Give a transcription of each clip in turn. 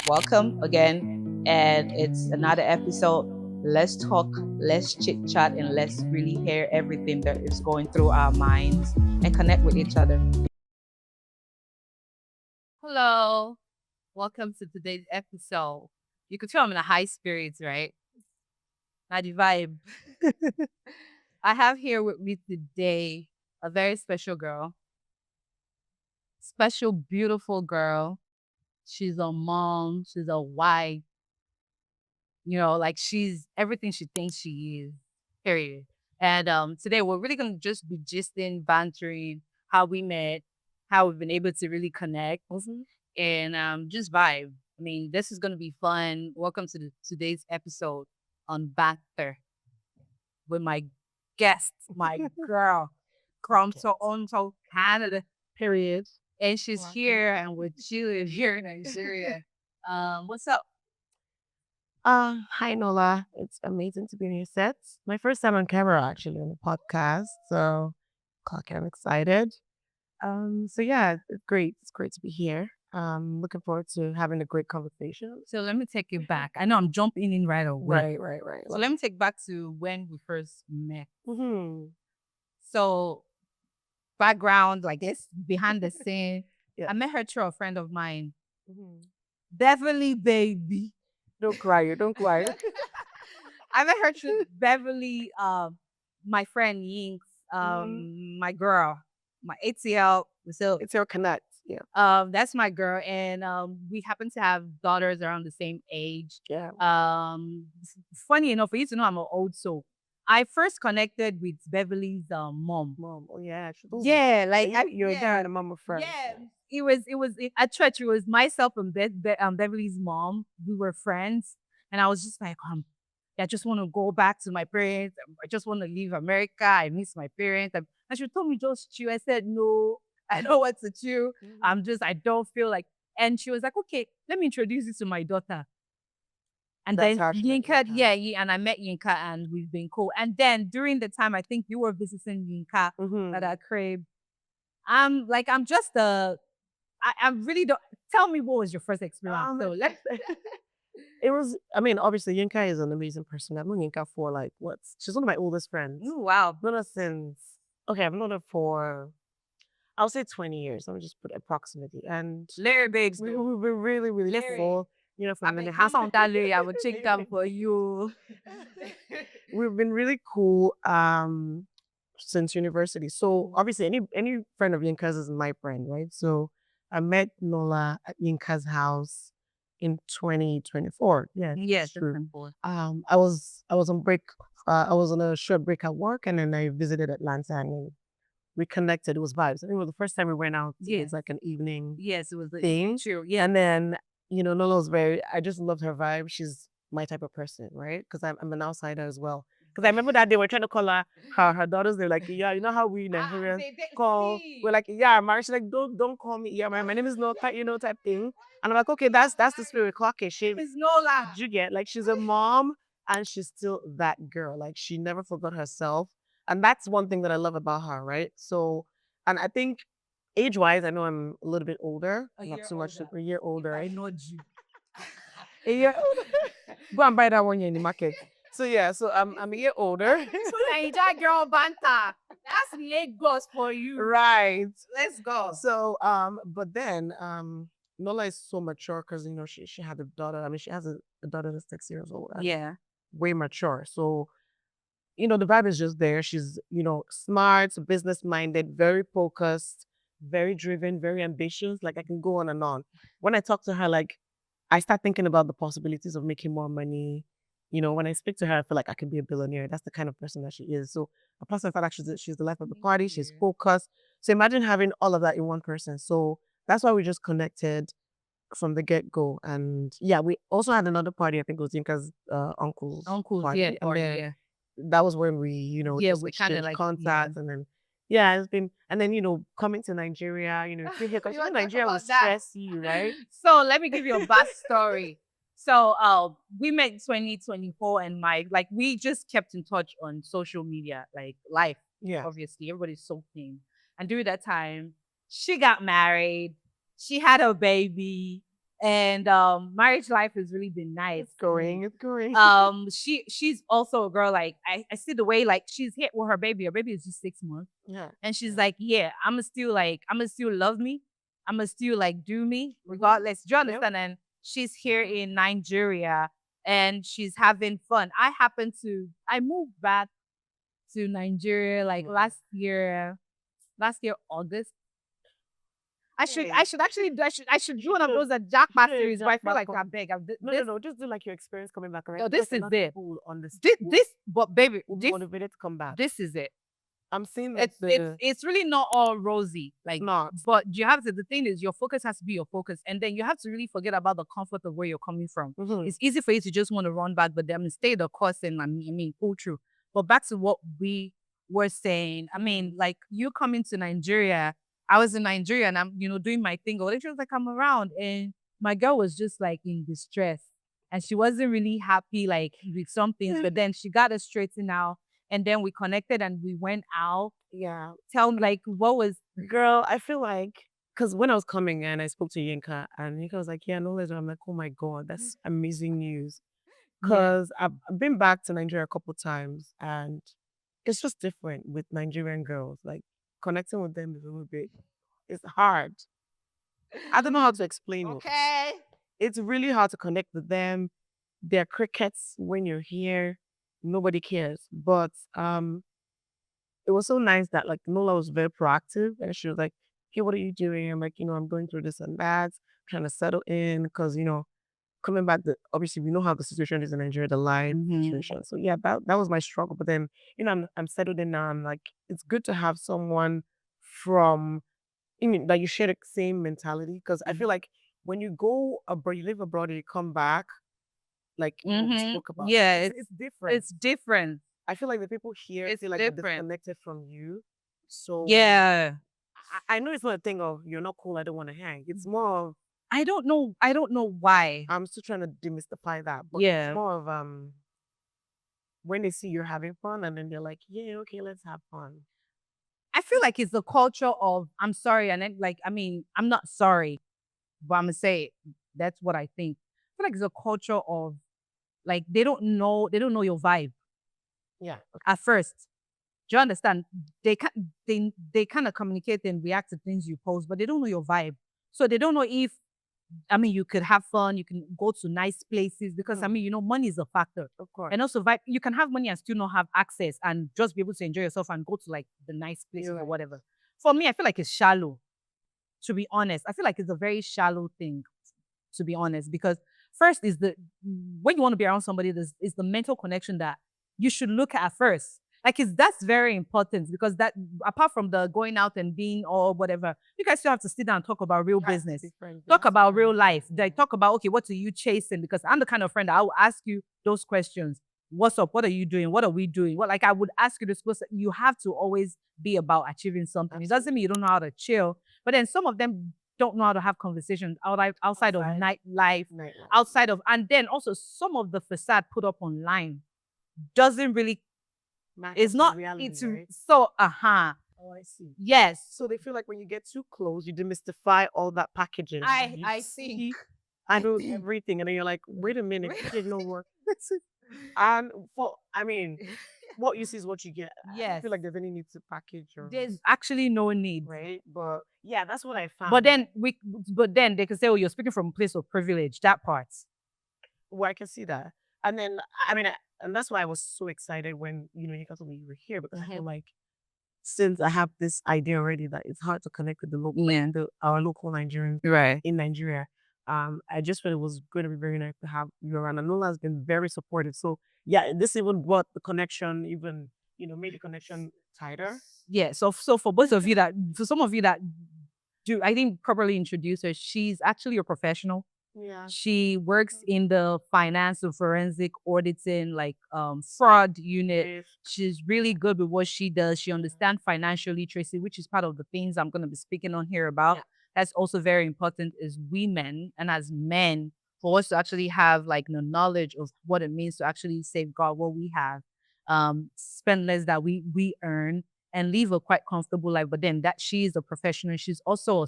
welcome again. And it's another episode. Let's talk, let's chit chat, and let's really hear everything that is going through our minds and connect with each other. Hello. Welcome to today's episode. You could tell I'm in a high spirits, right? Not the vibe. I have here with me today a very special girl, special, beautiful girl. She's a mom, she's a wife, like she's everything she thinks she is, period. And today we're really going to just be gisting, bantering, how we met, how we've been able to really connect and just vibe. I mean, this is going to be fun. Welcome to today's episode on Banter with my guest, my girl from Toronto, Canada, period. And she's here and we're chilling here in Nigeria. What's up? Hi Nola. It's amazing to be on your set. My first time on camera actually on the podcast. So I'm excited. So yeah, it's great. It's great to be here. Looking forward to having a great conversation. So let me take you back. I know I'm jumping in right away. Right. So let me take back to when we first met. Mm-hmm. So background, like this, behind the scene. Yeah. I met her through a friend of mine, Mm-hmm. Beverly baby. Don't cry, don't cry. I met her through Beverly, my friend Yinks, my girl, my ATL. So It's your connect. Yeah. that's my girl, and we happen to have daughters around the same age. Yeah. Funny enough, for you to know, I'm an old soul. I first connected with Beverly's mom. Mom. Oh yeah. Yeah, like You're yeah, there and a mama friend. yeah. It was at church. It was myself and Beverly's mom. We were friends, and I was just like, I just want to go back to my parents. I just want to leave America. I miss my parents. And she told me just chew. I said no. I don't want to chew. I don't feel like. And she was like, okay, let me introduce you to my daughter. And That's then how she met Yinka, Yinka. yeah, and I met Yinka and we've been cool. And then during the time, I think you were visiting Yinka at our crib. I'm just I really don't tell me what was your first experience. So let's It was, I mean, obviously, Yinka is an amazing person. I've known Yinka for like, she's one of my oldest friends. Ooh, wow. Known her since, okay, I've known her for, I'll say 20 years. Let me just put approximately. And Larry Babes. we've been really, really Larry. cool. I From mean, the hands on that Larry, I would check them for you. we've been really cool since university. So obviously any friend of Yinka's is my friend, right? So I met Nola at Yinka's house in 2024. Yeah, Yes, true. that's important. I was on break. I was on a short break at work, and then I visited Atlanta, and we connected. It was vibes. I think it was the first time we went out. It was like an evening Yes, it was thing. true. Yeah. And then, Nola was I just loved her vibe. She's my type of person, right? Because I'm an outsider as well. Because I remember that they were trying to call her daughters. They're like, yeah, you know how we Nigerians call. We're like, yeah, Mary. She's like, don't call me. Yeah, my name is Nola, type thing. And I'm like, okay, that's the spirit. Clock it. She It's Nola. you get like she's a mom and she's still that girl. Like she never forgot herself. And that's one thing that I love about her, right? So, and I think age-wise, I know I'm a little bit older, not too much, a year older, I right? know you. A year older. Go and buy that one year in the market. So yeah, so I'm a year older. So Naija girl banter. That's Lagos for you. Right. Let's go. So but then Nola is so mature because she had a daughter. I mean, she has a daughter that's 6 years old. Yeah. Way mature. So the vibe is just there. She's, smart, business minded, very focused, very driven, very ambitious. Like I can go on and on. When I talk to her, like I start thinking about the possibilities of making more money. When I speak to her, I feel like I can be a billionaire. That's the kind of person that she is. So plus the fact that she's the life of the party, she's focused. So imagine having all of that in one person. So that's why we just connected from the get go. And yeah, we also had another party. I think it was Yinka's uncle's party. Yeah, And then yeah. that was when we, Yeah, just we kinda exchanged like- contacts and then yeah, it's been and then coming to Nigeria, if you're here because You wanna talk Nigeria will about that? stress you, right? So let me give you a backstory. So we met in 2024 and we just kept in touch on social media, like life. Yeah. Obviously, everybody's so keen. And during that time, she got married, she had a baby, And marriage life has really been nice. It's going. She's also a girl, like I see the way like she's hit with her baby. Her baby is just 6 months. Yeah. And she's like, yeah, I'ma still love me. I'ma still like do me regardless. Do you understand? And she's here in Nigeria and she's having fun. I moved back to Nigeria like last year August. I should do one of those at Jackpot series, but I feel like I'm big. No. Just do like your experience coming back, right? No, this is it. On this. But baby, Be motivated to come back. this is it. I'm seeing It's really not all rosy. Like, not. but you have to. The thing is, your focus has to be your focus, and then you have to really forget about the comfort of where you're coming from. It's easy for you to just want to run back, but then stay the course and pull through. But back to what we were saying. I mean, like you coming to Nigeria. I was in Nigeria and I'm, doing my thing. Or she was like, I'm around, and my girl was just like in distress, and she wasn't really happy like with some things. But then she got us straightened out. And then we connected and we went out. Yeah. Tell me, like, what was... Girl, I feel like, because when I was coming and I spoke to Yinka, and Yinka was like, yeah, Nola. I'm like, oh my God, that's amazing news. Because I've been back to Nigeria a couple times, and it's just different with Nigerian girls. Like, connecting with them is a little bit, it's hard. I don't know how to explain it. Okay. It's really hard to connect with them. They're crickets when you're here. Nobody cares. But it was so nice that like Nola was very proactive, and she was like, hey, what are you doing? I'm like, I'm going through this and that, trying to settle in, because coming back, obviously we know how the situation is in Nigeria, the life situation. So yeah, that was my struggle. But then, I'm settled in now. I'm like, it's good to have someone from, that you share the same mentality. Because I feel like when you go abroad, you live abroad and you come back, like what we spoke about. Yeah, it's different. It's different. I feel like the people here feel like they're disconnected from you. So yeah, I know it's not a thing of you're not cool, I don't want to hang. It's more of, I don't know why. I'm still trying to demystify that. But Yeah. it's more of when they see you're having fun and then they're like, yeah, okay, let's have fun. I feel like it's the culture of I'm sorry, and then I'm not sorry, but I'm gonna say it. That's what I think. I feel like it's a culture of like they don't know your vibe. Yeah. At first. Do you understand? They kind of communicate and react to things you post, but they don't know your vibe. So they don't know if you could have fun, you can go to nice places because money is a factor. Of course. And also vibe, you can have money and still not have access and just be able to enjoy yourself and go to like the nice places or whatever. For me, I feel like it's shallow. To be honest, I feel like it's a very shallow thing. To be honest, because first is when you want to be around somebody, is the mental connection that you should look at first. Like that's very important because that apart from the going out and being or whatever, you guys still have to sit down and talk about real business. Talk about real life. Like talk about, okay, what are you chasing? Because I'm the kind of friend that I will ask you those questions. What's up? What are you doing? What are we doing? What I would ask you this question. You have to always be about achieving something. It doesn't mean you don't know how to chill, but then some of them don't know how to have conversations outside of nightlife, outside of, and then also some of the facade put up online doesn't really. It's not reality, it's right? So Oh, I see. Yes. So they feel like when you get too close, you demystify all that packaging. I think I know everything, and then you're like, wait a minute, it didn't know work. And what you see is what you get. Yes. I don't feel like there's any need to package there's actually no need. Right? But yeah, that's what I found. But then they can say, oh, you're speaking from a place of privilege. That part. Well, I can see that. And then and that's why I was so excited when you guys told me you were here, because I feel like since I have this idea already that it's hard to connect with the local, our local Nigerians in Nigeria. I just felt it was going to be very nice to have you around. And Nola has been very supportive. So yeah, this even brought the connection, even made the connection tighter. Yeah. So for both of you for some of you that do, I think properly introduce her. She's actually a professional. Yeah. She works in the finance and forensic auditing, like fraud unit. Yes. She's really good with what she does. She understands financial literacy, which is part of the things I'm going to be speaking on here about. Yeah. That's also very important as women and as men for us to actually have like the knowledge of what it means to actually safeguard what we have, spend less that we earn, and live a quite comfortable life. But then that she is a professional. She's also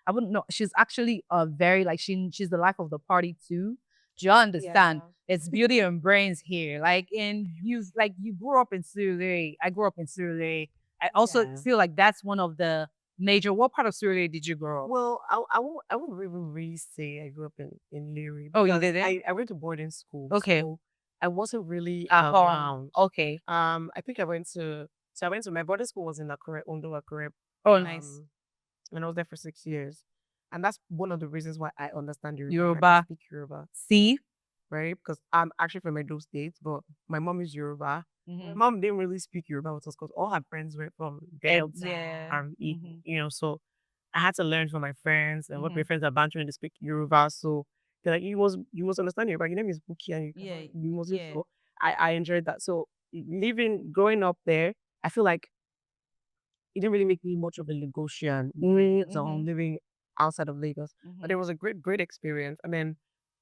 I wouldn't know. She's actually a very like she's the life of the party too. Do you understand? It's beauty and brains here. Like you grew up in Surrey. I grew up in Surrey. I also feel like that's one of the major. What part of Surrey did you grow up? Well, I won't really say I grew up in Leary. Oh, you because didn't? I went to boarding school. Okay. So I wasn't really Home. around. Okay. I think I went to my boarding school was in Akure, Ondo Akure. Oh, nice. And I was there for 6 years. And that's one of the reasons why I understand Yoruba. I Yoruba. can speak Yoruba, See? right? Because I'm actually from Edo State, but my mom is Yoruba. Mhm. Mom didn't really speak Yoruba with us because all her friends were from Delta Yeah. and Mhm. you know, so I had to learn from my friends and what my Mhm. friends are bantering to speak Yoruba. So they're like, you must understand Yoruba. Your name is Buki and Yeah, you must. yeah. So I enjoyed that. So growing up there, I feel like it didn't really make me much of a Lagosian. So I'm living outside of Lagos. But it was a great experience. And then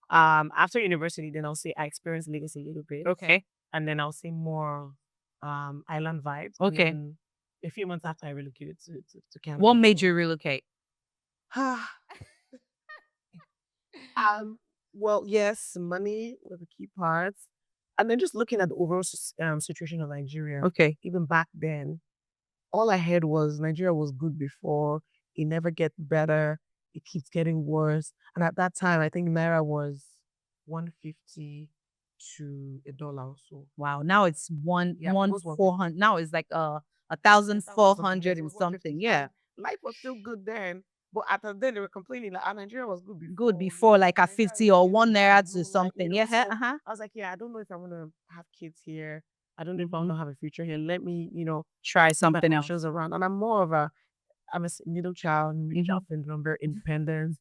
after university, then I'll say I experienced Lagos a little bit. Okay. And then I'll say more island vibes. Okay. And then a few months after I relocated to Canada. What made you relocate? Well, yes, money was a key part. And then just looking at the overall situation of Nigeria. Okay. Even back then, all I heard was Nigeria was good before. It never gets better. It keeps getting worse. And at that time, I think Naira was 150 to $1 or so. Wow. Now it's one Yeah, it one was 400. Now it's like 1,400 and something. Yeah. Life was still good then. But at the day, they were complaining like, Nigeria was good before. Good before like a Nigeria 50 is or getting 1 bad, naira good, to like, something. Yeah. so Uh-huh. I was like, yeah, I don't know if I'm gonna have kids here. I don't know if I'm gonna have a future here. Let me, Try see my something else. options around. And I'm a middle child, I'm very independent.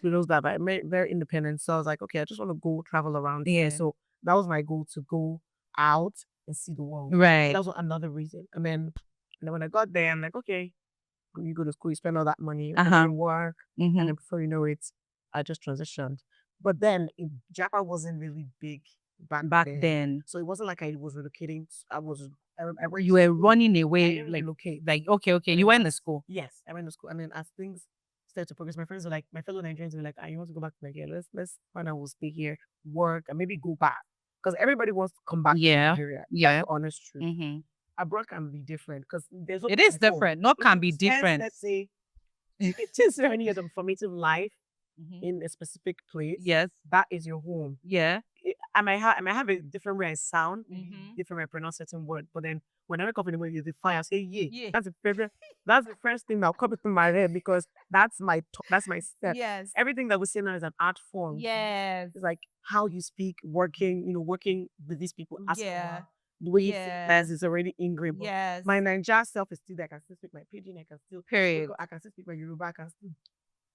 Who knows that? But I'm very independent. So I was like, okay, I just want to go travel around here. Yeah. So that was my goal, to go out and see the world. Right. That was another reason. And then when I got there, I'm like, okay, you go to school, you spend all that money, you work, and then before you know it, I just transitioned. But then Japa wasn't really big back then. So it wasn't like I was relocating. I went You to were school. running I away, didn't like relocate. okay. You went to school. Yes, I went to school, and then as things started to progress, my friends were like, my fellow Nigerians were like, you want to go back to Nigeria? Let's find out. We'll stay here, work, and maybe go back because everybody wants to come back to Nigeria. Yeah. That's the honest truth. Abroad can be different because there's It is different. Not can be different. Let's say it is 7 years of formative life in a specific place. Yes. That is your home. Yeah. I might have a different way I sound, different way I pronounce certain word, but then when I wake up in the morning, the fire, I say, yeah. That's the first thing that'll come into my head because that's my step. Yes. Everything that we say now is an art form. Yes. It's like how you speak, working with these people. Yeah. The way you say things is already ingrained. Yes. My Nigeria self is still there. I can still speak my pidgin. I can still Period. I can still speak my Yoruba. I can still.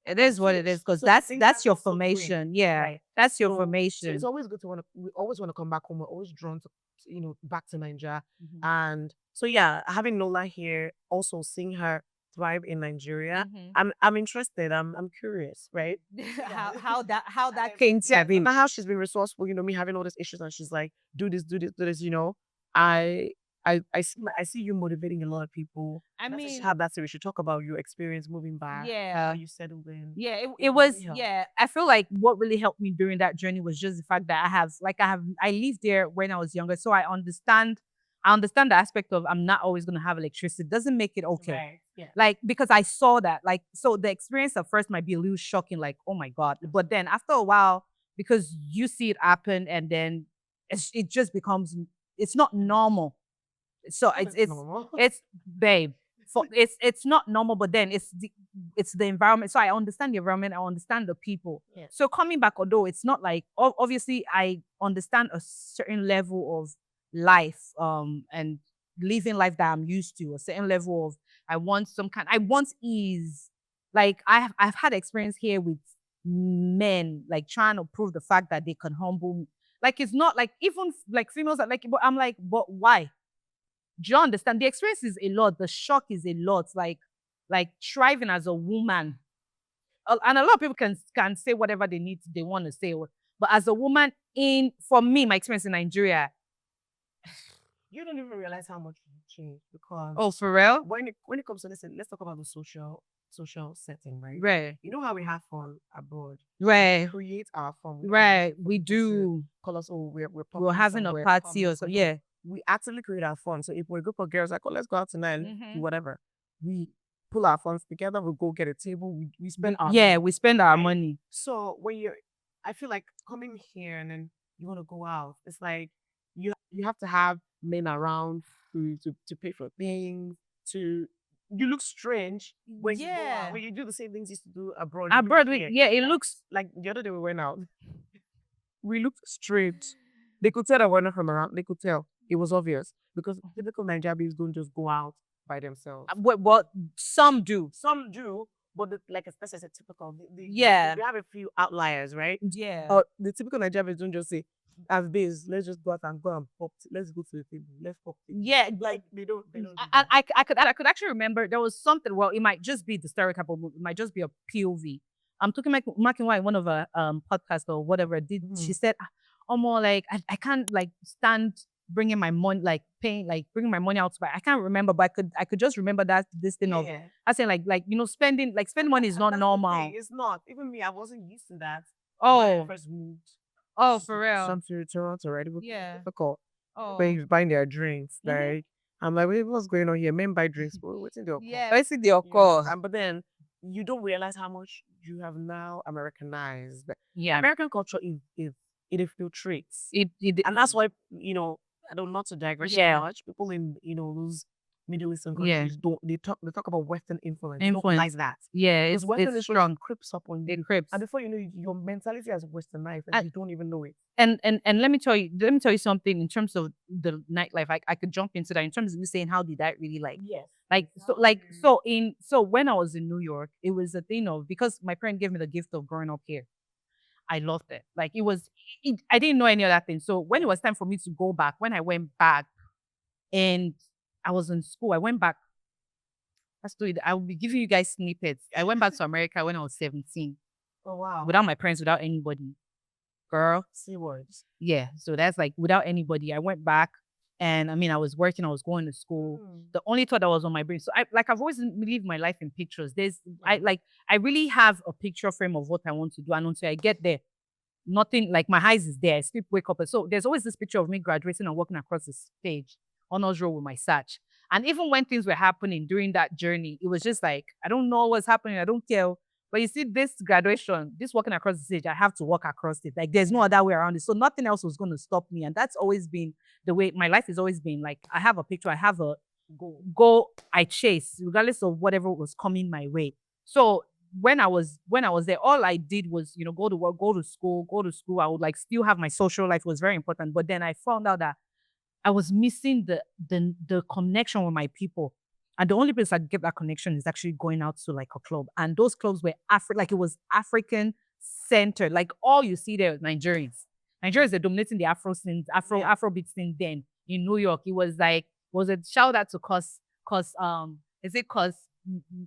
It is what it is because So I that's think that's your also great, formation. Yeah. right? That's your So formation. it's always good to we always want to come back home. We're always drawn to, back to Nigeria. And so, yeah, having Nola here, also seeing her thrive in Nigeria, I'm interested. I'm curious, right? how that came to Yeah, how she's been resourceful, me having all these issues and she's like, do this, I I see you motivating a lot of people. I Let's mean, just have that so we should talk about your experience moving back. Yeah. How you settled in. Yeah, it was. Yeah, I feel like what really helped me during that journey was just the fact that I lived there when I was younger, so I understand. I understand the aspect of I'm not always gonna have electricity. It doesn't make it okay. Right. Yeah. Like because I saw that. Like so, the experience at first might be a little shocking. Like oh my god, but then after a while, because you see it happen, and then it just becomes it's not normal. So it's babe. It's not normal, but then it's the environment. So I understand the environment. I understand the people. Yeah. So coming back, although it's not like obviously I understand a certain level of life, and living life that I'm used to, a certain level of I want ease. Like I've had experience here with men like trying to prove the fact that they can humble me. Like it's not like even like females are like, but I'm like, but why? Do you understand? The experience is a lot. The shock is a lot. Like thriving as a woman, and a lot of people can say whatever they want to say, but as a woman, for me, my experience in Nigeria, you don't even realize how much you changed because oh for real, when it comes to let's talk about the social social setting, right? Right. You know how we have fun abroad? Right. Create our fun. Right. We do. Call us, oh, we're We're popping having a somewhere, party or come, so. come. Yeah. We actually create our fun. So if we're a group of girls, like, oh, let's go out tonight, let's do Mhm. whatever. We pull our funds together, we go get a table, we spend our Yeah, money. we spend our Right? money. So when I feel like coming here and then you want to go out, it's like you have to have men around to pay for things, you look strange when you go out, when you do the same things you used to do abroad. you do Abroad, here. it looks Like the other day we went out, we looked straight. They could tell that we're not from around. They could tell. It was obvious because typical Nigerians don't just go out by themselves. what some do. Some do, but like especially as a typical, Yeah. we have a few outliers, right? Yeah. The typical Nigerians don't just say, as babes, let's just go out and go and pop. Let's go to the table. Let's pop. Yeah, Like they don't. do I, that. I could actually remember there was something. Well, it might just be the stereotype, or it might just be a POV. I'm talking Mark and White, one of her podcast or whatever. She said, "Oh, more like I can't like stand bringing my money, like paying, like bringing my money out to buy. I can't remember, but I could just remember that this thing of I saying like spending money is not That's the normal. thing, it's not. Even me, I wasn't used to that. Oh. When I first moved. Oh, for real. Some to Toronto, right? It was Yeah. difficult. Oh. When he's buying their drinks, Mhm. like I'm like, wait, what's going on here? Men buy drinks, but what's in the Yeah. I see the Yeah. occur. But then you don't realize how much you have now Americanized. Yeah. American culture it infiltrates. It And that's why, I don't not to digress too Yeah. much. People in, those Middle Eastern Yeah. countries don't they talk about Western influence. They don't Influence. realize that. yeah, Because it's Western it's influence strong. creeps up on It you. creeps. And before you know it, your mentality has westernized and And- you don't even know it. And let me tell you something in terms of the nightlife. I could jump into that in terms of you saying how did that really like Yes. so when I was in New York, it was a thing of because my parents gave me the gift of growing up here. I loved it. Like I didn't know any of that thing. So when it was time for me to go back, when I went back and I was in school, I went back. Let's do it. I will be giving you guys snippets. I went back to America when I was 17 Oh wow. without my parents, without anybody. Girl, C words. yeah. So that's like without anybody. I went back and I mean, I was working, I was going to school. The only thought that was on my brain. So I've always lived my life in pictures. I really have a picture frame of what I want to do. And until I get there, nothing like my eyes is there. I still wake up. And so there's always this picture of me graduating and walking across the stage, honors roll with my sash. And even when things were happening during that journey, it was just like, I don't know what's happening. I don't care. But you see, this graduation, this walking across the stage, I have to walk across it. Like there's no other way around it. So nothing else was going to stop me. And that's always been the way my life has always been. Like I have a picture, I have a goal I chase, regardless of whatever was coming my way. So when I was there, all I did was, go to work, go to school. I would like still have my social life. It was very important. But then I found out that I was missing the connection with my people. And the only place I get that connection is actually going out to like a club. And those clubs were it was African centered. Like all you see there is Nigerians. Nigerians are dominating the Afro scene, Afrobeat scene then. In New York, it was like, was it shout out to is it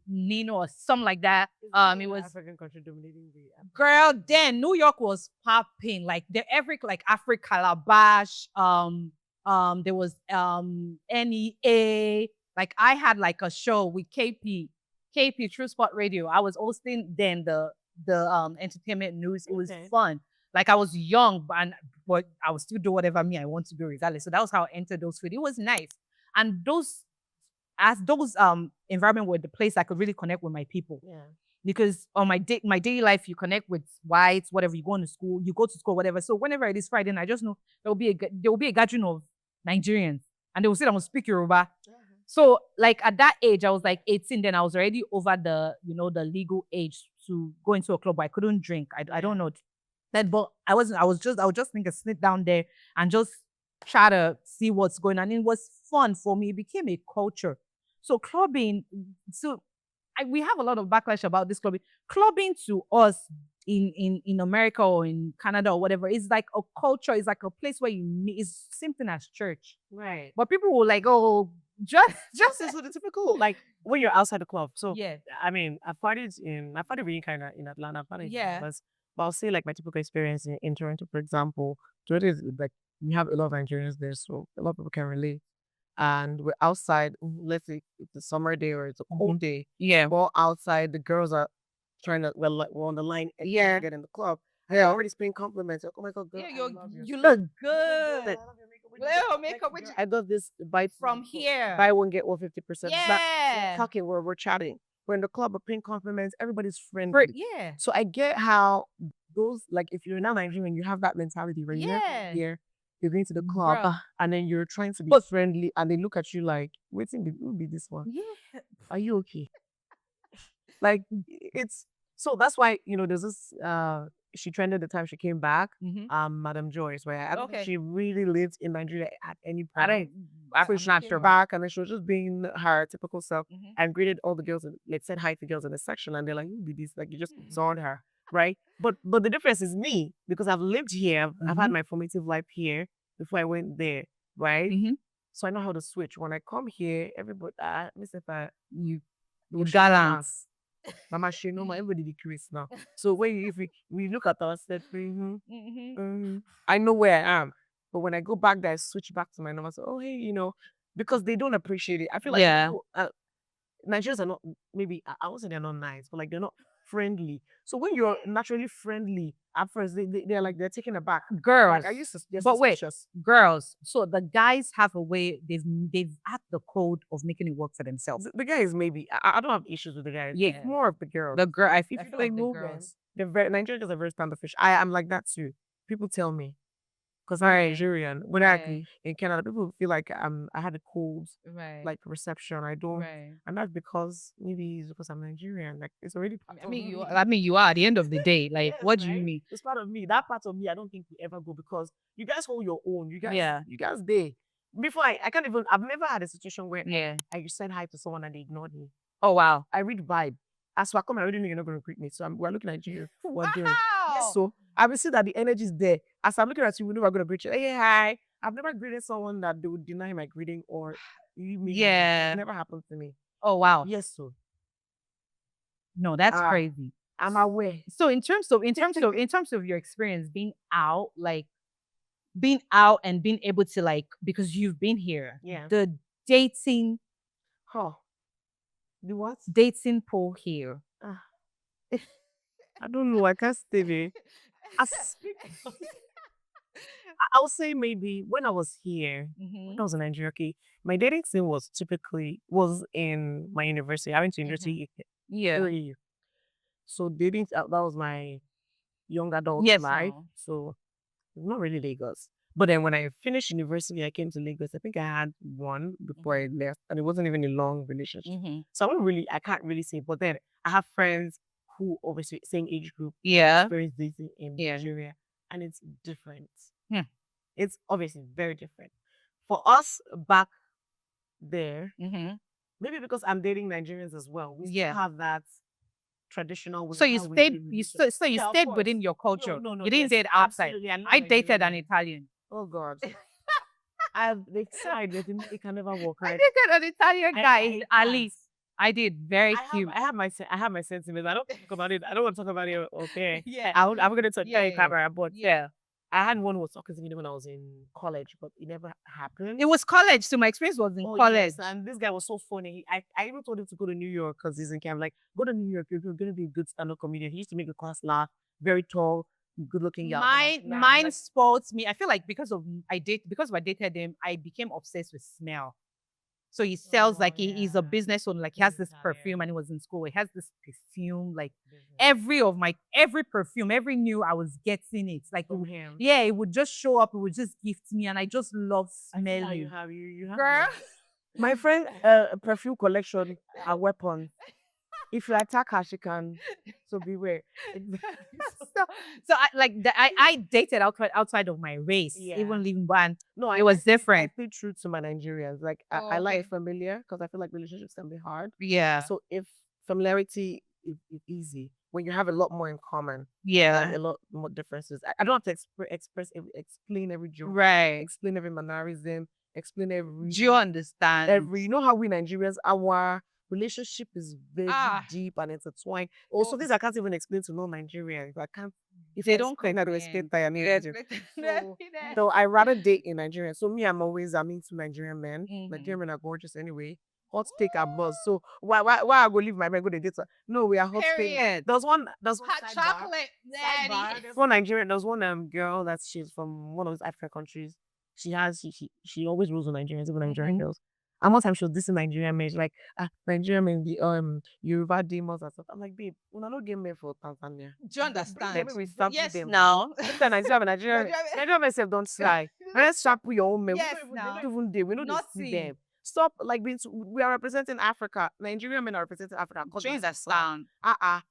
Nino or something like that? It was African country dominating the girl. Then New York was popping like every like Africa Calabash. There was NEA. Like I had like a show with KP True Spot Radio. I was hosting then the entertainment news. It was fun. Like I was young, but I would still do whatever I want to do regardless. So that was how I entered those fields. It was nice. And those environment were the place I could really connect with my people. Yeah. Because on my daily life, you connect with whites, whatever. You go to school, whatever. So whenever it is Friday, and I just know there will be a gathering of Nigerians, and they will say I'm gonna speak Yoruba. So like at that age, I was like 18. Then I was already over the the legal age to go into a club. But I couldn't drink. I don't know. Then, but I wasn't. I would just think sit down there and just try to see what's going on. And it was fun for me. It became a culture. So clubbing. So we have a lot of backlash about this clubbing. Clubbing to us in America or in Canada or whatever is like a culture. It's like a place where you meet. It's same thing as church, right? But people will like, oh, just is the typical like when you're outside the club. So yeah. I mean, I partied really kind of in Atlanta. I partied Yeah. But I'll say like my typical experience in Toronto, for example. Toronto is like we have a lot of Nigerians there, so a lot of people can relate. and we're outside. Let's say it's a summer day or it's a cold day. Yeah. We're all outside. The girls are trying to, we're on the line. Yeah. Get in the club. They're already spraying compliments. Like, oh my God, girl, Yeah, I love you. you look good. I love your makeup. Little makeup, which I got this from here. buy one get 150%. Yeah. Talking, we're chatting. We're in the club, we're paying compliments. Everybody's friendly. Yeah. So I get how those, like, if you're not Nigerian, you have that mentality where you're Yeah. here, you're going to the club, Bruh. and then you're trying to be friendly, and they look at you like, waiting, who be this one? Yeah. Are you okay? Like, it's so that's why, there's this she trended the time she came back, Madam Joyce, where I don't think she really lived in Nigeria at any point. I'm She not came sure. back, and then she was just being her typical self and greeted all the girls and like said hi to girls in the section, and they're like, who did this? Like, you just saw her, right? But the difference is me, because I've lived here, I've had my formative life here before I went there, right? So I know how to switch. When I come here, everybody, Miss if You you balance. Mama, she know my everybody decrease now. So when if we look at us, that I know where I am. But when I go back there, I switch back to my number. So, oh hey, because they don't appreciate it. I feel like people, Nigerians are not, maybe I won't say they're not nice, but like they're not friendly. So when you're naturally friendly, at first they're like they're taken aback. Girls. Like, are you But wait, suspicious? girls. So the guys have a way, they've had the code of making it work for themselves. The guys maybe I don't have issues with the guys. Yeah. It's more of the girls. The girl, I feel If you like don't the know them, girls. Nigerians are very standoffish. I'm like that too. People tell me. Because I'm Nigerian. When I in Canada, people feel like I had a cold like reception. I don't, and that's because maybe it's because I'm Nigerian. Like it's already part of me. You are at the end of the day. Like, Yes, what do you right? mean? It's part of me. That part of me, I don't think we ever go, because you guys hold your own. You guys they. Before I can't even. I've never had a situation where I said hi to someone and they ignored me. Oh wow. I read vibe. As for come, I already know you're not going to greet me. So we're looking at you. We're doing. Wow. So I will see that the energy is there. As I'm looking at you, we know we're going to greet you. Hey, hi. I've never greeted someone that they would deny my greeting or leave me. Yeah. It never happened to me. Oh wow. Yes, so. No, that's crazy. I'm aware. So in terms of your experience being out and being able to, like, because you've been here. Yeah. The dating The what? dating pool here. I don't know. I can't stay there. I'll say maybe when I was here, when I was in Nigeria, okay, my dating scene was in my university. I went to university. Yeah. So dating, that was my young adult life. So not really Lagos. But then when I finished university, I came to Lagos. I think I had one before I left, and it wasn't even a long relationship. So I can't really say. But then I have friends who obviously same age group, experience dating in Nigeria, and it's different. It's obviously very different. For us back there, maybe because I'm dating Nigerians as well, we still have that traditional way. So you stayed within your culture. No, you didn't say it outside. Absolutely. I dated an Italian. Oh God. They decided it can never work. I dated an Italian guy, at least. I did. Very cute. I have my sentiments. I don't talk about it. I don't want to talk about it. Okay. Yeah. I'm gonna tell you camera, but I had one who was talking to me when I was in college, but it never happened. It was college, so my experience was in college. Yes, and this guy was so funny. I even told him to go to New York because he's in camp. Like, go to New York. You're gonna be a good stand-up comedian. He used to make the class laugh. Very tall, good-looking young. Mine spoils me. I feel like because I dated him, I became obsessed with smell. So he sells he's a business owner. Like, he has this perfume, and he was in school. He has this perfume. Like, every perfume, every new, I was getting it. Like, him. Yeah, it would just show up. It would just gift me, and I just love smelling. You have Girl. My friend, perfume collection, a weapon. If you attack her, she can. So beware. So I dated outside of my race, even living band. No, it was different. I stay true to my Nigerians. Like, I like familiar because I feel like relationships can be hard. Yeah. So if familiarity is easy, when you have a lot more in common, a lot more differences. I don't have to explain every joke, right? Explain every mannerism, explain every. Do you understand? You know how we Nigerians, our relationship is very deep and intertwined. Also, things I can't even explain to non-Nigerians. I can't If They I don't spend, I don't complain. spend time. So I rather date in Nigeria. So me, I'm into Nigerian men. Nigerian men are gorgeous anyway. Hot take and buzz. So why I go leave my man go to date? No, we are hot take. Period. There's one Hot sidebar. chocolate, Sidebar. daddy. There's one Nigerian. There's one girl that she's from one of those African countries. She always rules on Nigerians, even Nigerian girls. And one time she was dissing Nigerian men. She's like, Nigerian men, the Yoruba demons and stuff. I'm like, babe, when I don't get men for Tanzania. Do you understand? Maybe we sample Yes, them. now. Nigerian men self don't try. Let's sample your own men. Yes, We now. don't even do. We don't see Nothing. them. Stop like being. We are representing Africa. Nigerian men are representing Africa. Do you understand?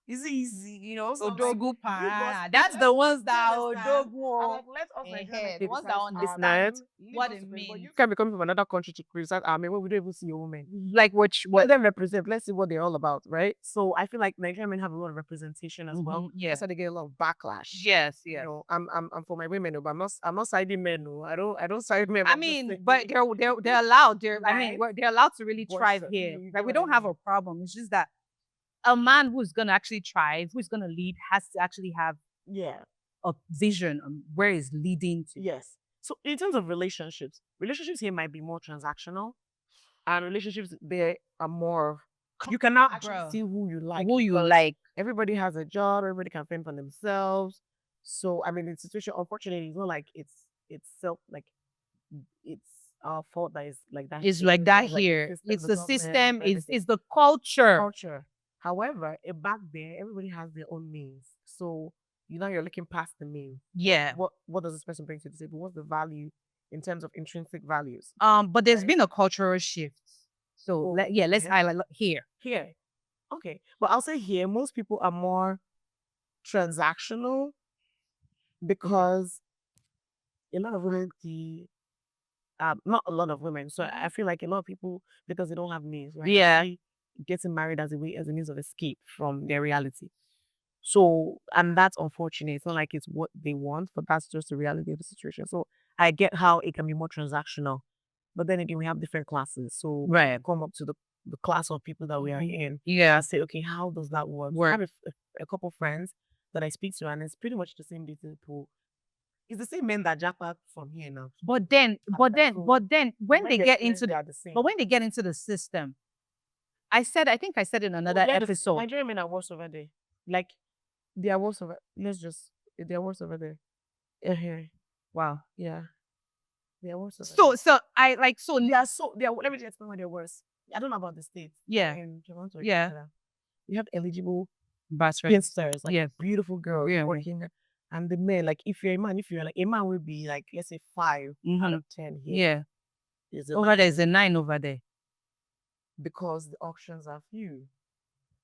Is it easy? You know, so Odogu like, Parana. you That's must- the ones that you understand? Odogu. Like, let us Nigerian men The ones that understand what us it to- but means. You can be coming from another country to criticize our men when we don't even see your women. Like what? Let them represent. Let's see what they're all about, right? So I feel like Nigerian men have a lot of representation as well. Yeah. That's why they get a lot of backlash. Yes. You know, I'm for my women, but I'm not siding men. No, I don't side men. I I'm just mean, saying- but they're allowed. They're allowed to really But thrive sure, here. you Like get we what I don't have mean. a problem. It's just that a man who's gonna actually thrive, who's gonna lead, has to actually have Yeah. a vision on where it's leading to. Yes. So in terms of relationships here might be more transactional, and relationships there are more. You can now actually Bruh. see who you like. Who you because like? Everybody has a job. Everybody can fend for themselves. So I mean, the situation, unfortunately, it's not like it's our fault that is like that. It's here. like that It's like here. It's the government, system. everything. It's the culture. Culture. However, back there, everybody has their own means. So you're looking past the means. Yeah. What does this person bring to the table? What's the value in terms of intrinsic values? But there's Right. been a cultural shift. So Oh, let's yeah. highlight here. Here. Okay. But I'll say here, most people are more transactional because a lot of women not a lot of women. So I feel like a lot of people, because they don't have means, right? Yeah. They getting married as a means of escape from their reality. So, and that's unfortunate. It's not like it's what they want, but that's just the reality of the situation. So I get how it can be more transactional. But then again, we have different classes. So Right. come up to the class of people that we are in. Yeah. I say, okay, how does that work? I have a couple of friends that I speak to, and it's pretty much the same dating pool. It's the same men that japa from here now. But then when they get into they are the same. but when they get into the system, I think I said in another episode. Nigerian men are worse over there. Like they are worse over. They are worse over there. Yeah. Wow. Yeah. They are worse over So I like so there. Let me just explain why they're worse. I don't know about the states. yeah. In Toronto, Yeah. Canada, you have eligible Bachelor. spinsters, like Yeah. beautiful girls Yeah. working. And the men, like if you're a man, a man will be like, let's say 5 out of 10 here. Yeah. Over there is a 9 over there. Because the options are few.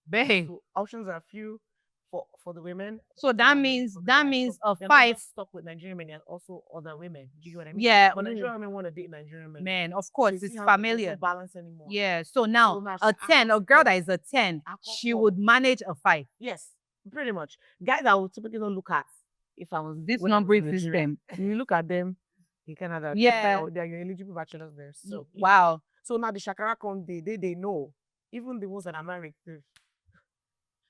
Babe. So options are few for the women. So that means a they're not 5. just stuck with Nigerian men, and also other women. Do you get what I mean? Yeah. But Nigerian women want to date Nigerian men. Man, of So course, you it's see how familiar. there's no balance anymore. Yeah. So now now a she 10, a girl that is a 10, Alcohol. she would manage a 5. Yes, pretty much. Guys I would typically don't look at if I was This when I was number in Nigeria. system. You look at them in Canada. Yeah. They're your eligible bachelors there. So Wow. So now the Shakara come they know. Even the ones that are married too.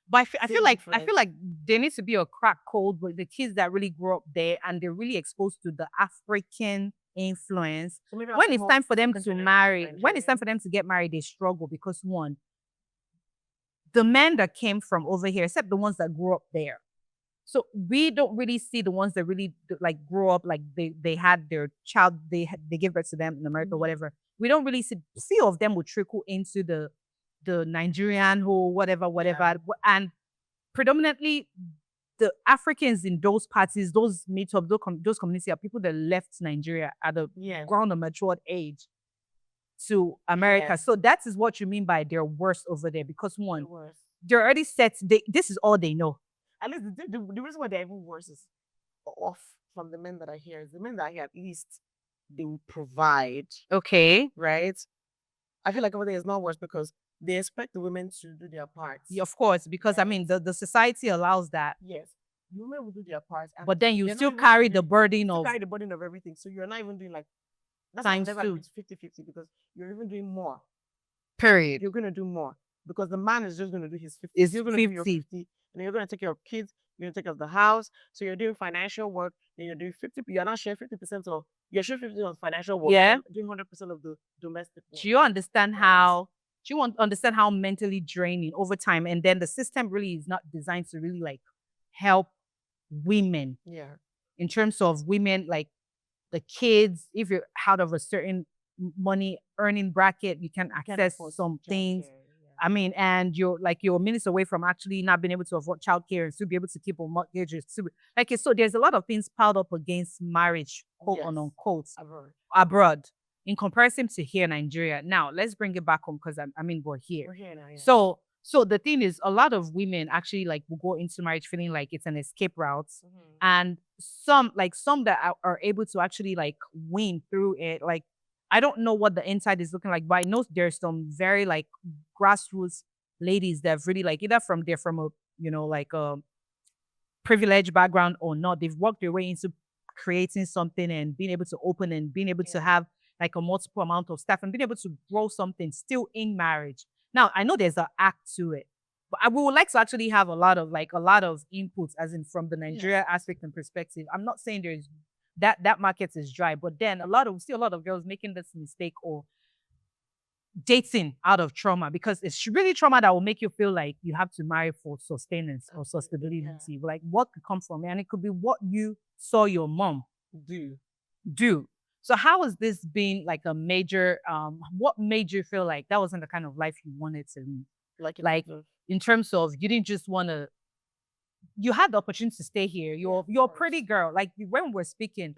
But I feel like difference. there needs to be a crack code with the kids that really grow up there and they're really exposed to the African influence. So maybe When it's time for them to marry, when it's time for them to get married, they struggle because one, the men that came from over here, except the ones that grew up there. So we don't really see the ones that really like grow up, like they had their child, they give birth to them in America, whatever. We don't really see few of them would trickle into the Nigerian who whatever, and predominantly the Africans in those parties, those meetups, those communities are people that left Nigeria at a grown and matured age to America. Yes. So that is what you mean by they're worse over there because one, they're already set. This is all they know. At least the reason why they're even worse is off from the men that are here. Is the men that are here, at least they will provide. Okay. Right? I feel like over there is not worse because they expect the women to do their parts. Yeah, of course, because I mean the society allows that. Yes. The women will do their parts. But then you they're not still even carry the doing- burden you of carry the burden of everything. So you're not even doing like that's Times why two. it's 50-50 because you're even doing more. period. You're gonna do more. Because the man is just gonna do his 50. It's You're gonna do your 50. 50 and you're gonna take care of kids, you're gonna take care of the house. So you're doing financial work, then you're doing 50. You're not sharing 50% of. You're sharing 50% of financial work. Yeah. Doing 100% of the domestic work. Do you understand how? Do you understand how mentally draining over time? And then the system really is not designed to really like help women Yeah. in terms of women, like the kids. If you're out of a certain money earning bracket, you can access some things. I mean, and you're minutes away from actually not being able to afford childcare and still be able to keep a mortgage. Like, so there's a lot of things piled up against marriage, quote unquote, abroad in comparison to here in Nigeria. Now, let's bring it back home because I mean, we're here. We're here now. Yeah. So the thing is, a lot of women actually like will go into marriage feeling like it's an escape route, and some that are able to actually like win through it. Like, I don't know what the inside is looking like, but I know there's some very like grassroots ladies that have really like either from a like a privileged background or not. They've worked their way into creating something and being able to open and being able to have like a multiple amount of staff and being able to grow something still in marriage. Now, I know there's an act to it, but we would like to actually have a lot of inputs, as in from the Nigeria aspect and perspective. I'm not saying there's that market is dry, but then a lot of girls making this mistake or dating out of trauma, because it's really trauma that will make you feel like you have to marry for sustenance or sustainability. Like, what could come from it? And it could be what you saw your mom do. So how has this been like a major, what made you feel like that wasn't the kind of life you wanted to live? Like in terms of, you didn't just want to, you had the opportunity to stay here. You're a pretty girl. Like, when we're speaking,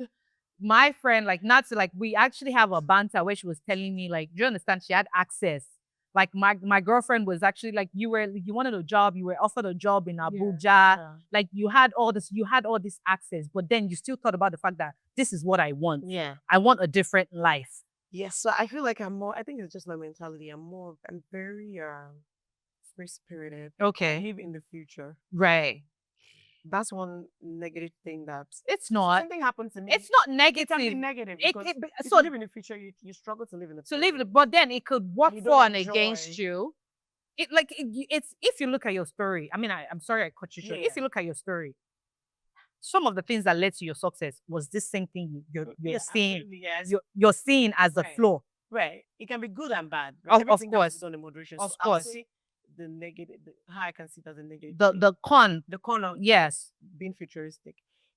my friend, like, not to like, we actually have a banter where she was telling me, like, do you understand? She had access. Like, my girlfriend was actually like, you wanted a job, you were offered a job in Abuja. Like, you had all this access, but then you still thought about the fact that this is what I want. Yeah. I want a different life. Yes. So I feel like I think it's just my mentality. I'm very free spirited. Okay. I live in the future. Right. That's one negative thing that it's not. Something happened to me. It's not negative. It can be negative because if so you live in the future, you struggle to live in the future. But then it could work You for don't and against you. It's if you look at your story. I mean, I'm sorry I cut you short. If you look at your story, some of the things that led to your success was this same thing you're seeing. Yes. You're seeing as a flaw. Right. It can be good and bad. Of Everything course. has its own moderation. Of So I'll course. say the negative, how I can see it as a negative. The con of yes. being futuristic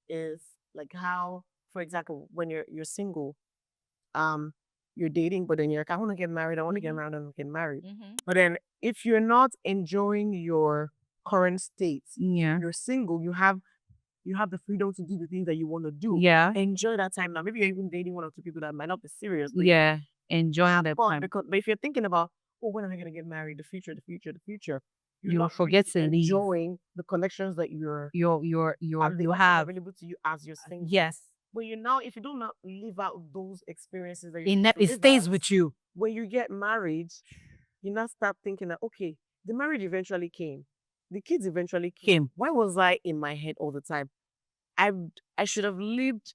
is like how, for example, when you're single, you're dating, but then you're like, I want to get married, I want to get married, I want to get married. But then if you're not enjoying your current state, you're single, you have the freedom to do the things that you want to do. Yeah. Enjoy that time now. Maybe you're even dating one or two people that might not be serious. Yeah. Enjoy that time. But if you're thinking about, when am I going to get married? The future. You'll forget to leave. Enjoying the connections that you have available to you as you're single. Yes. But if you don't live out those experiences, that it stays with you. When you get married, you now start thinking that, okay, the marriage eventually came. The kids eventually came. Why was I in my head all the time? I should have lived,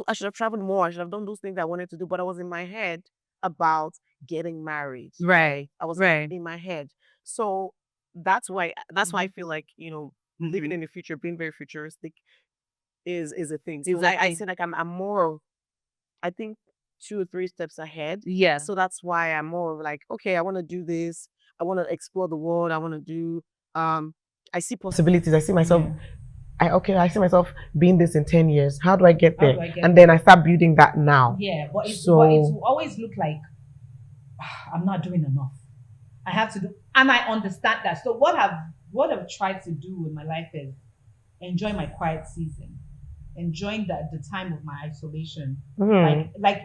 I should have traveled more. I should have done those things I wanted to do, but I was in my head about getting married. Right. I was in my head. So that's why I feel like, living in the future, being very futuristic is a thing. So I say like I'm more, I think 2 or 3 steps ahead. Yeah. So that's why I'm more like, okay, I want to do this. I want to explore the world. I want to do, I see possibilities. I see myself, I see myself being this in 10 years. How do I get there? And then I start building that now. Yeah, but it will always look like, I'm not doing enough. I have to do, and I understand that. So what I've tried to do with my life is enjoy my quiet season, enjoying the time of my isolation. Like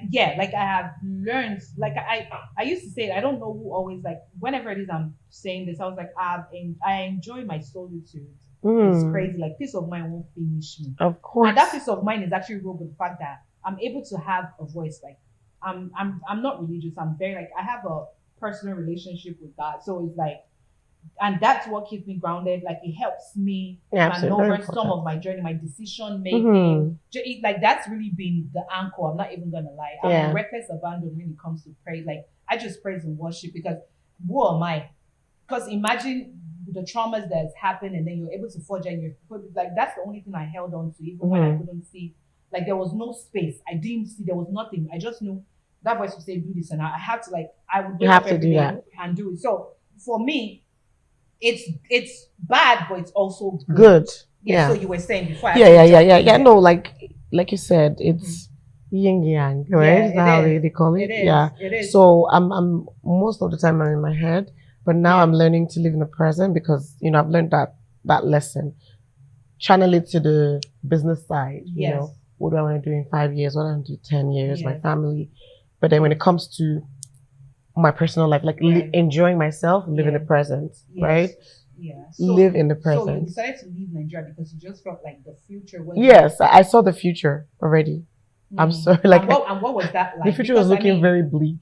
I have learned, like I used to say it, I don't know who always, like, whenever it is I'm saying this, I was like, I enjoy my solitude. It's crazy. Like, peace of mind won't finish me. Of course. And that peace of mind is actually real with the fact that I'm able to have a voice. Like, I'm not religious. I'm very, like, I have a personal relationship with God. So it's like, and that's what keeps me grounded. Like, it helps me maneuver some of my journey, my decision making. Like, that's really been the anchor. I'm not even gonna lie. I'm a reckless abandon when it comes to praise. Like, I just praise and worship, because who am I? Because imagine the traumas that's happened, and then you're able to forge and you're like, that's the only thing I held on to, even when I couldn't see. Like, there was no space. I didn't see, there was nothing. I just knew that voice would say, do this. And I had to, like, I would wake up every day and do it. So for me, it's bad, but it's also good. Yeah. So you were saying before. Yeah. No, like you said, it's yin yang, right? Yeah, is that how they call it? It is. So I'm most of the time I'm in my head, but now I'm learning to live in the present because, you know, I've learned that lesson. Channel it to the business side, you know. What do I want to do in 5 years? What do I want to do 10 years? My family. But then when it comes to my personal life, like enjoying myself, live in the present, right? Yeah. So, live in the present. So you decided to leave Nigeria because you just felt like the future was... Yes, I saw the future already. I'm sorry. Like, and what was that like? The future was looking very bleak.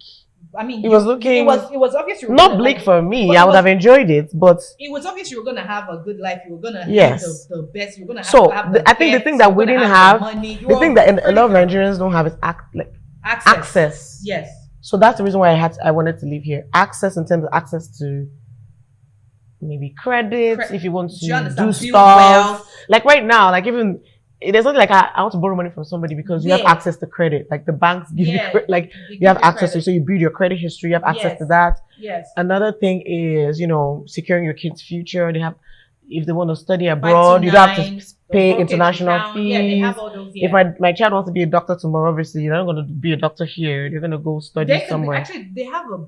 I mean, it was looking... It was obvious you were not bleak for me. I would have enjoyed it, but... It was obvious you were going to have a good life. You were going to have the best. You were going to have I think the thing that we didn't have... The thing that a lot of Nigerians don't have is access. Yes. So that's the reason why I wanted to live here. Access in terms of access to maybe credit, if you want to do stuff. Like right now, like even... There's nothing like I want to borrow money from somebody because you have access to credit. Like the banks give you like you have access to, so you build your credit history. You have access to that. Yes. Another thing is, you know, securing your kids' future. They have, if they want to study abroad, you don't have to pay international fees. Yeah, they have all those. If my child wants to be a doctor tomorrow, obviously you're not going to be a doctor here. They're going to go study somewhere. Actually, they have a.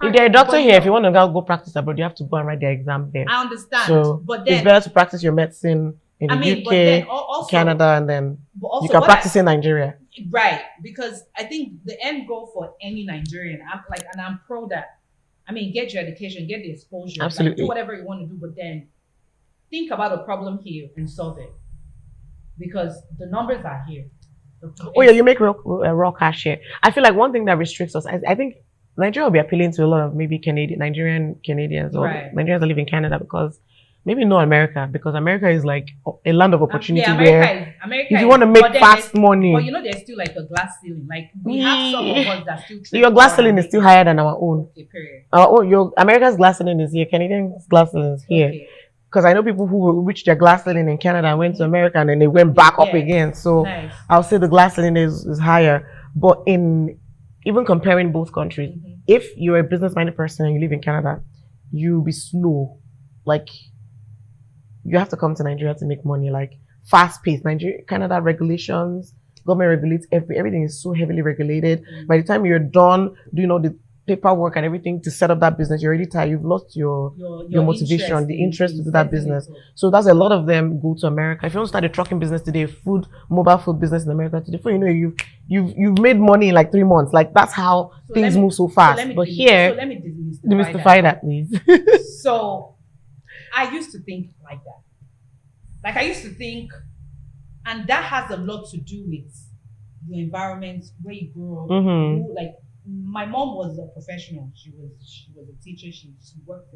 If they're a doctor here, if you want to go practice abroad, you have to go and write their exam there. I understand. So but then, it's better to practice your medicine in the UK, also, Canada, and then you can practice in Nigeria. Right, because I think the end goal for any Nigerian, I'm pro that. I mean, get your education, get the exposure, absolutely, do whatever you want to do, but then think about the problem here and solve it, because the numbers are here. You make raw cash here. I feel like one thing that restricts us, I think Nigeria will be appealing to a lot of maybe Nigerian Canadians or Nigerians that live in Canada because. Maybe not America, because America is like a land of opportunity America if you want to make fast money. But you know, there's still like a glass ceiling. Like we have some of us that still... Your glass ceiling is still higher than our own. Okay, period. America's glass ceiling is here. Canadian's glass ceiling is here. Because I know people who reached their glass ceiling in Canada and went to America and then they went back up again. So I'll say the glass ceiling is higher. But even comparing both countries, if you're a business-minded person and you live in Canada, you'll be slow. Like... You have to come to Nigeria to make money, like fast-paced. Canada regulations, government regulates everything is so heavily regulated. By the time you're done doing all the paperwork and everything to set up that business, you're already tired. You've lost your motivation, the interest to do that business. So that's a lot of them go to America. If you want to start a trucking business today, mobile food business in America today, before you know you've made money in like 3 months. Like that's how things move so fast. But here, let me demystify that, please. So I used to think like that. Like I used to think, and that has a lot to do with the environment where you grew up. Like my mom was a professional. She was a teacher. She worked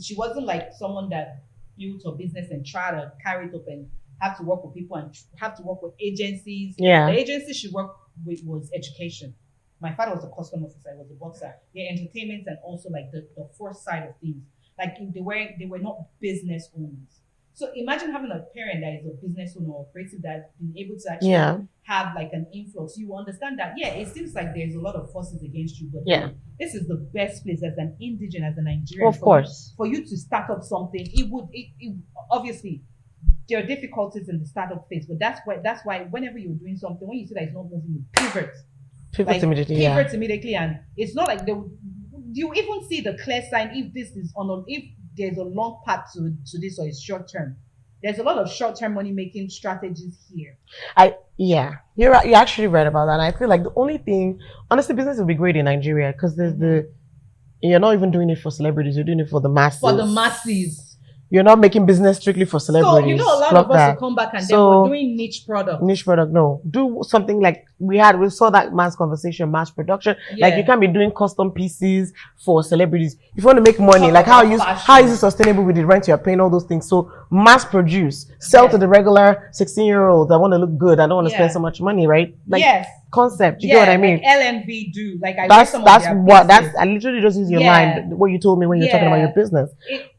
she wasn't like someone that built a business and tried to carry it up and have to work with people and have to work with agencies. Yeah. The agency she worked with was education. My father was a custom officer. I was a boxer. Yeah, entertainment and also like the force side of things. Like they were not business owners. So imagine having a parent that is a business owner or creative that's been able to actually have like an influx. You will understand that, it seems like there's a lot of forces against you, but this is the best place as an indigenous, as a Nigerian. Of course. For you to start up something, it obviously there are difficulties in the startup phase, but that's why whenever you're doing something, when you see that it's not moving, you pivot immediately, and it's not like you even see the clear sign if this is if there's a long path to this or it's short term. There's a lot of short term money making strategies here. You're right. You're actually right about that. And I feel like the only thing, honestly, business will be great in Nigeria because you're not even doing it for celebrities. You're doing it for the masses. For the masses. You're not making business strictly for celebrities. So, you know, a lot of us will come back and then we're doing niche product. No. Do something like we saw that mass conversation, mass production. Yeah. Like you can't be doing custom pieces for celebrities. If you want to make money, like how is it sustainable with the rent you're paying, all those things. So mass produce, sell to Yes. the regular 16-year-olds that want to look good. I don't want to Yeah. spend so much money, right? Like yes. concept. You get what I mean? Like LNV do. Like I read That's some that's of their what pieces. I literally just use your Yeah. line, what you told me when you're talking about your business.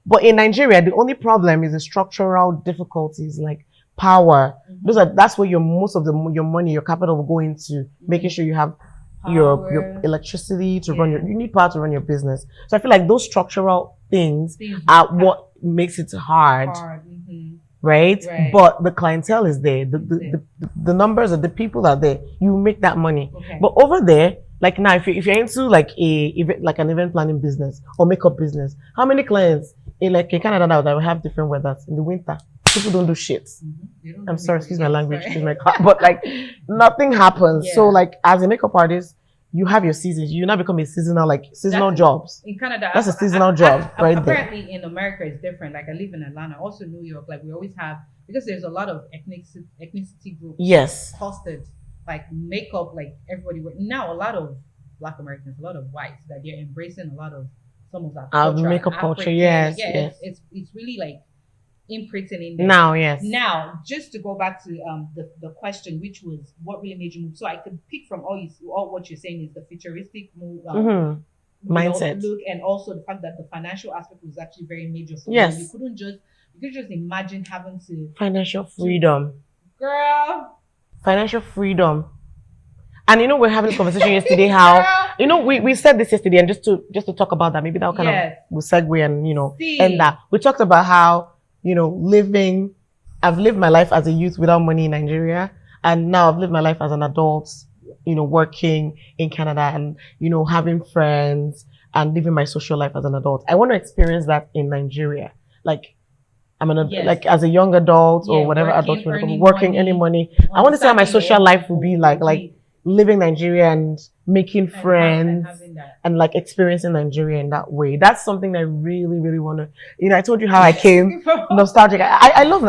But in Nigeria, the only problem is the structural difficulties, like power. That's where most of your money, your capital will go into making sure you have your electricity to run you need power to run your business. So I feel like those structural things are what makes it hard. Right? But the clientele is there. The numbers of the people are there. You make that money. Okay. But over there, like now, if you're into like an event planning business or makeup business, how many clients in Canada now that will have different weathers in the winter? People don't do shit. I'm sorry, excuse my language, excuse my car, but like nothing happens. So like as a makeup artist, you have your seasons. You now become a seasonal jobs. In Canada, that's a seasonal job, right? Apparently, in America, it's different. Like I live in Atlanta, also New York. Like we always have, because there's a lot of ethnicity groups. Yes. Hosted, like makeup, like everybody. Now a lot of Black Americans, a lot of whites, that they're embracing a lot of some of that culture, makeup culture. Yes. Yeah, yes. It's really like imprinting in there. Now, yes. Now, just to go back to the question, which was what really made you move. So I could pick from all what you're saying is the futuristic move, mindset, look, and also the fact that the financial aspect was actually very major for yes. you. You could just imagine having to financial freedom, girl. Financial freedom. And we're having this conversation yesterday. How we said this yesterday, and just to talk about that, maybe that kind of will segue and end that. We talked about how I've lived my life as a youth without money in Nigeria, and now I've lived my life as an adult, working in Canada and, having friends and living my social life as an adult. I want to experience that in Nigeria. Like, like as a young adult or whatever adult working any money. I want to see how my social life will be like living Nigeria and making friends and like experiencing Nigeria in that way. That's something I really, really want to, I told you how I came nostalgic. I love,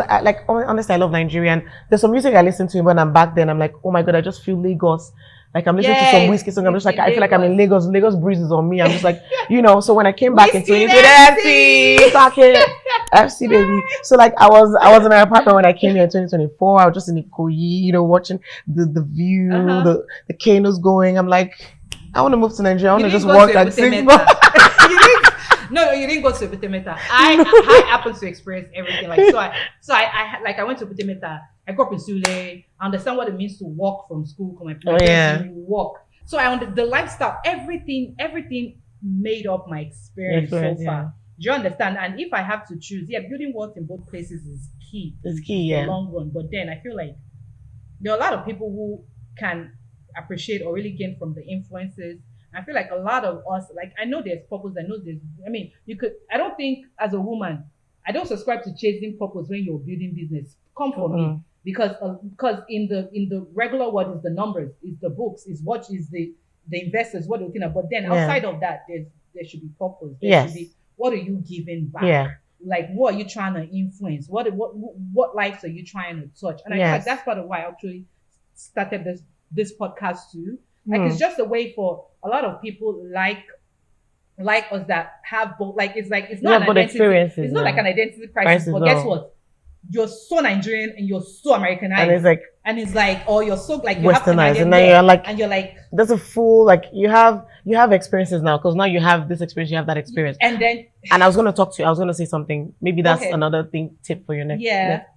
honestly, I love Nigeria. And there's some music I listen to when I'm back then. I'm like, oh my God, I just feel Lagos. Like I'm listening to some whiskey song. I'm just like, I feel like I'm in Lagos. Lagos breeze is on me. I'm just like, so when I came back into FC, FC baby. So like I was in my apartment when I came here in 2024. I was just in Ikoyi, watching the view, the canoes going. I'm like, I want to move to Nigeria. I want to just walk like 6 months. No, you didn't go to Butemeta. I happened to experience everything. Like I went to Butemeta. I grew up in Sule. I understand what it means to walk from school. Come you walk. So the lifestyle, everything made up my experience so far. Do you understand? And if I have to choose, building wealth in both places is key. It's key, in the long run. But then I feel like there are a lot of people who can appreciate or really gain from the influences. I feel like a lot of us, like I know there's purpose. I don't think as a woman, I don't subscribe to chasing purpose when you're building business. Come for me. Because in the regular world is the numbers, is the books, is what is the investors, what they're looking at. But then outside of that, there should be purpose. There should be, what are you giving back? Yeah. Like what are you trying to influence? What lives are you trying to touch? And I feel like that's part of why I actually started this podcast too. Like it's just a way for a lot of people like us that have both. Like it's not an identity. It's not like an identity crisis. But guess what? You're so Nigerian and you're so Americanized. And it's like, oh, you're so like you westernized, and you're like there's a full you have experiences now because now you have this experience, you have that experience. And I was going to say something. Maybe that's another tip for your next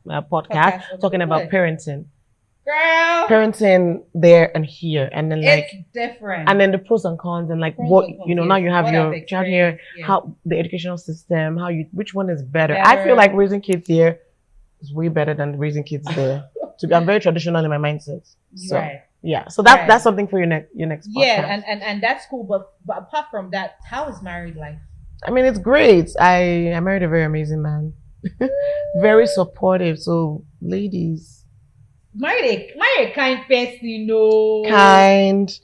podcast. Talking about parenting. Girl, parenting there and here, and then it's different, and then the pros and cons, and now you have your child here, how the educational system, which one is better? I feel like raising kids here is way better than raising kids there. I'm very traditional in my mindset, so so that's something for your next podcast. And that's cool. But apart from that, how is married life? I mean, it's great. I married a very amazing man, very supportive. So ladies. Marry a kind person, Kind.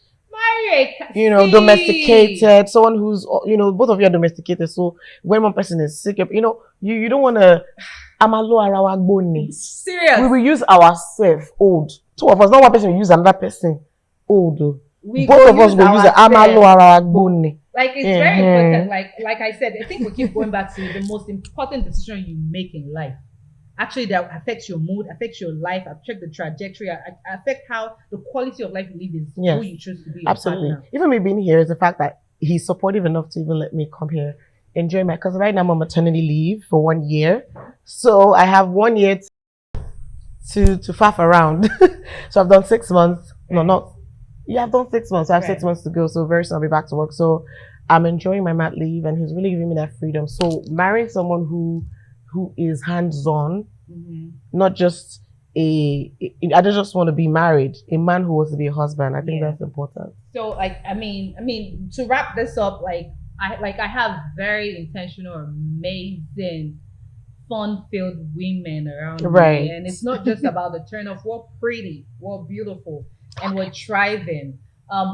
Domesticated. Someone who's, both of you are domesticated. So when one person is sick, you don't want to. Serious. We will use ourselves old. Two of us, not one person will use another person old. Both of us will use the Like it's very important. Like I said, I think we keep going back to the most important decision you make in life actually that affects your mood, affects your life, affect the trajectory, affect how the quality of life you live is Yes. who you choose to be. Your Absolutely. partner. Even me being here is the fact that he's supportive enough to even let me come here, enjoy because right now I'm on maternity leave for 1 year. So I have 1 year to faff around. So I've done 6 months. No, not. Yeah, I've done 6 months. So I have 6 Right. months to go. So very soon I'll be back to work. So I'm enjoying my mat leave and he's really giving me that freedom. So marrying someone who is hands-on, not just I don't just want to be married. A man who wants to be a husband. I think Yeah. that's important. So like I mean to wrap this up, I have very intentional, amazing, fun-filled women around Right. me, and it's not just about the turn off. We're pretty, we're beautiful, and we're thriving.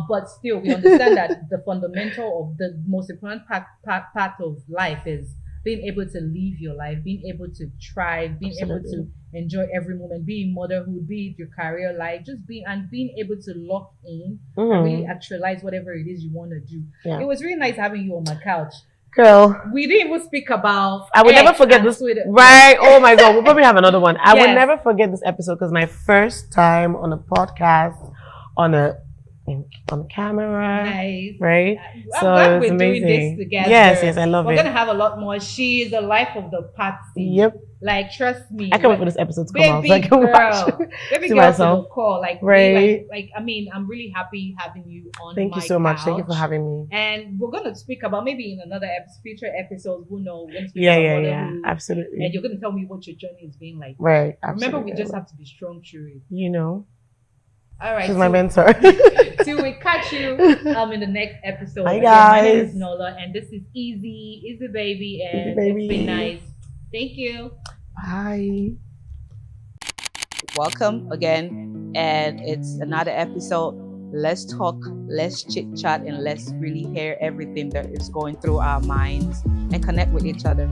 But still, we understand that the fundamental of the most important part of life is being able to live your life, being able to thrive, being able Absolutely. to enjoy every moment, be it motherhood, be it your career life, being able to lock in and really actualize whatever it is you want to do. Yeah. It was really nice having you on my couch. Girl, We didn't even speak about. I will never X forget and this. Twitter. Right? Oh my God, we'll probably have another one. I will Yes. never forget this episode because my first time on a podcast on camera. Nice. Right? I'm So glad it was we're amazing. doing this together. Yes, I love We're it. gonna have a lot more. She is the life of the party. Yep. Like, trust me. I can't wait for this episode to come out. Baby So I can watch girl, it. baby See girl to myself. the call. Like, Right. really, I mean, I'm really happy having you on. Thank you my so much. Thank you for couch. having me. And we're gonna speak about maybe in another future episodes. Who knows? We're gonna speak Yeah, about yeah, yeah. motherhood, Absolutely. And you're gonna tell me what your journey has been like. Right. Remember, Absolutely. we just have to be strong through it. You know, All right. she's my mentor. Till we catch you in the next episode. Bye, Again, my name guys. is Nola, and this is Easy Baby, and Easy Baby. it's been nice. Thank you. Bye. Welcome again, and it's another episode. Let's talk, let's chit chat, and let's really hear everything that is going through our minds and connect with each other.